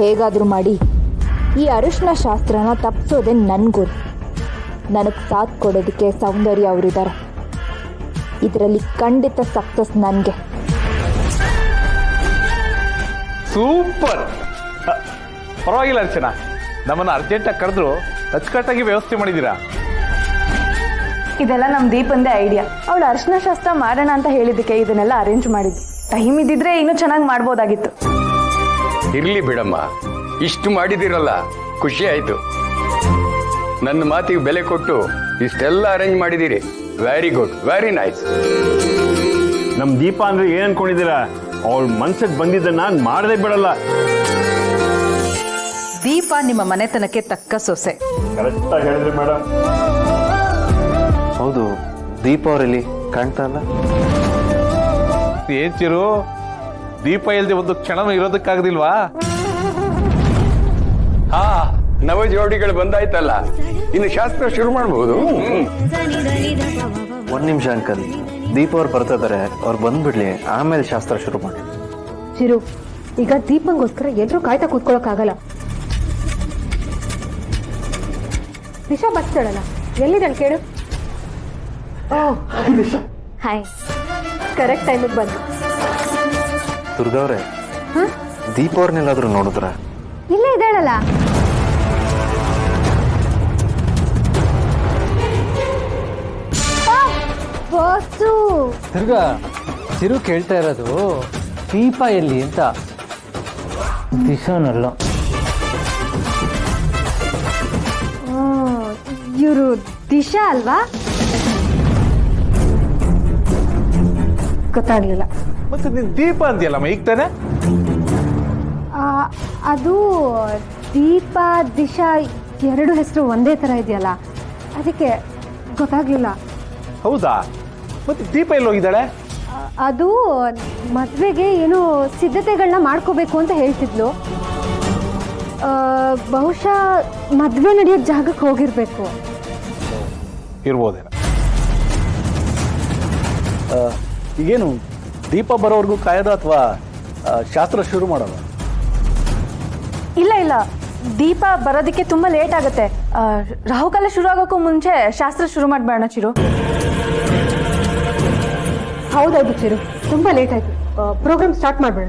ಹೇಗಾದರೂ ಮಾಡಿ ಈ ಅರಿಶಿನ ಶಾಸ್ತ್ರನ ತಪ್ಪಿಸೋದೆ ನನ್ನ ಗುರಿ. ನನಗೆ ಸಾಥ್ ಕೊಡೋದಕ್ಕೆ ಸೌಂದರ್ಯ ಅವರಿದ್ದಾರೆ. ಇದರಲ್ಲಿ ಖಂಡಿತ ಸಕ್ಸಸ್ ನನಗೆ. ಸೂಪರ್, ಪರವಾಗಿಲ್ಲ ಅರ್ಚನಾ, ನಮ್ಮನ್ನು ಅರ್ಜೆಂಟಾಗಿ ಕರೆದ್ರು ಅಚ್ಚುಕಟ್ಟಾಗಿ ವ್ಯವಸ್ಥೆ ಮಾಡಿದ್ದೀರಾ. ಇದೆಲ್ಲ ನಮ್ಮ ದೀಪಂದೇ ಐಡಿಯಾ. ಅವಳು ಅರಿಶಿನ ಶಾಸ್ತ್ರ ಮಾಡೋಣ ಅಂತ ಹೇಳಿದ್ದಕ್ಕೆ ಇದನ್ನೆಲ್ಲ ಅರೇಂಜ್ ಮಾಡಿದ್ವಿ. ಟೈಮ್ ಇದ್ದಿದ್ರೆ ಇನ್ನೂ ಚೆನ್ನಾಗಿ ಮಾಡ್ಬೋದಾಗಿತ್ತು. ಇರ್ಲಿ ಬಿಡಮ್ಮ, ಇಷ್ಟು ಮಾಡಿದಿರಲ್ಲ, ಖುಷಿ ಆಯ್ತು. ನನ್ನ ಮಾತಿಗೆ ಬೆಲೆ ಕೊಟ್ಟು ಇಷ್ಟೆಲ್ಲ ಅರೇಂಜ್ ಮಾಡಿದ್ದೀರಿ. Very good, very nice. ನಮ್ಮ ದೀಪ ಅಂದ್ರೆ ಏನ್ ಅನ್ಕೊಂಡಿದ್ದೀರಾ? ಅವಳ ಮನ್ಸಿಗೆ ಬಂದಿದ್ದನ್ನ ನಾನು ಮಾಡದೇ ಬಿಡಲ್ಲ. ದೀಪ ನಿಮ್ಮ ಮನೆತನಕ್ಕೆ ತಕ್ಕ ಸೊಸೆ. ಕರೆಕ್ಟಾಗಿ ಹೇಳಿದ್ರಿ ಮೇಡಮ್. ಹೌದು, ದೀಪ ಅವರಲ್ಲಿ ಕಾಣ್ತಾ ಇಲ್ಲ. ಏನ್ ಚಿರು, ದೀಪ ಇಲ್ಲದೆ ಒಂದು ಕ್ಷಣ ಇರೋದಕ್ಕಾಗದಿಲ್ವಾ? ಹಾ, ನವ ಜೋಡಿಗಳು ಬಂದಾಯ್ತಲ್ಲ, ಇನ್ನು ಶಾಸ್ತ್ರ ಶುರು ಮಾಡಬಹುದು. ಒಂದ್ ನಿಮಿಷ ಅಂಕಲ್, ದೀಪ ಅವ್ರು ಬರ್ತಾ ಇದಾರೆ, ಅವ್ರು ಬಂದ್ಬಿಡ್ಲಿ, ಆಮೇಲೆ ಶಾಸ್ತ್ರ ಶುರು ಮಾಡಿ. ಚಿರು, ಈಗ ದೀಪಂಗೋಸ್ಕರ ಎಲ್ಲರೂ ಕಾಯ್ತಾ ಕೂತ್ಕೊಳ್ಳೋಕ್ಕಾಗಲ್ಲ. ದಿಶಾ ಬರ್ತಾಳಲ್ಲ, ಎಲ್ಲಿದ್ದಾಳೆ ಕೇಳು. ಹಾಯ್, ಕರೆಕ್ಟ್ ಟೈಮಿಗೆ ಬಂದು. ದುರ್ಗವ್ರೆ, ದೀಪ ಅವ್ರನ್ನೆಲ್ಲಾದ್ರೂ ನೋಡಿದ್ರ? ಇಲ್ಲೇ ಇದ್ದಾಳಲ್ಲ. ಬಾಸು, ದುರ್ಗಾ, ಚಿರು ಕೇಳ್ತಾ ಇರೋದು ದೀಪ ಎಲ್ಲಿ ಅಂತ. ದಿಶಾನಲ್ಲ. ಇವರು ದಿಶಾ ಅಲ್ವಾ? ಗೊತ್ತಾಗ್ಲಿಲ್ಲ. ಮತ್ತೆ ನೀನ್ ದೀಪ ಅಂತೀಯಲ್ಲಮ್ಮ ಈಗ ತಾನೆ? ಅದು ದೀಪ ದಿಶಾ ಎರಡು ಹೆಸರು ಒಂದೇ ಥರ ಇದೆಯಲ್ಲ, ಅದಕ್ಕೆ ಗೊತ್ತಾಗ್ಲಿಲ್ಲ. ಹೌದಾ? ಮತ್ತೆ ದೀಪ ಎಲ್ಲಿ ಹೋಗಿದ್ದಾಳೆ? ಅದು ಮದುವೆಗೆ ಏನೋ ಸಿದ್ಧತೆಗಳನ್ನ ಮಾಡ್ಕೋಬೇಕು ಅಂತ ಹೇಳ್ತಿದ್ಲು. ಬಹುಶಃ ಮದುವೆ ನಡೆಯೋ ಜಾಗಕ್ಕೆ ಹೋಗಿರ್ಬೇಕು. ಇರ್ಬೋದೇನ. ಈಗೇನು ದೀಪ ಬರೋವರೆಗೂ ಕಾಯೋದ ಅಥವಾ ಶಾಸ್ತ್ರ ಶುರು ಮಾಡೋದು? ಇಲ್ಲ ಇಲ್ಲ, ದೀಪ ಬರೋದಕ್ಕೆ ತುಂಬ ಲೇಟ್ ಆಗುತ್ತೆ. ರಾಹುಕಾಲ ಶುರು ಆಗೋಕ್ಕೂ ಮುಂಚೆ ಶಾಸ್ತ್ರ ಶುರು ಮಾಡಬೇಡ ಚಿರು. ಹೌದೌದು ಚಿರು, ತುಂಬ ಲೇಟ್ ಆಯ್ತು. ಪ್ರೋಗ್ರಾಮ್ ಸ್ಟಾರ್ಟ್ ಮಾಡಬೇಡ.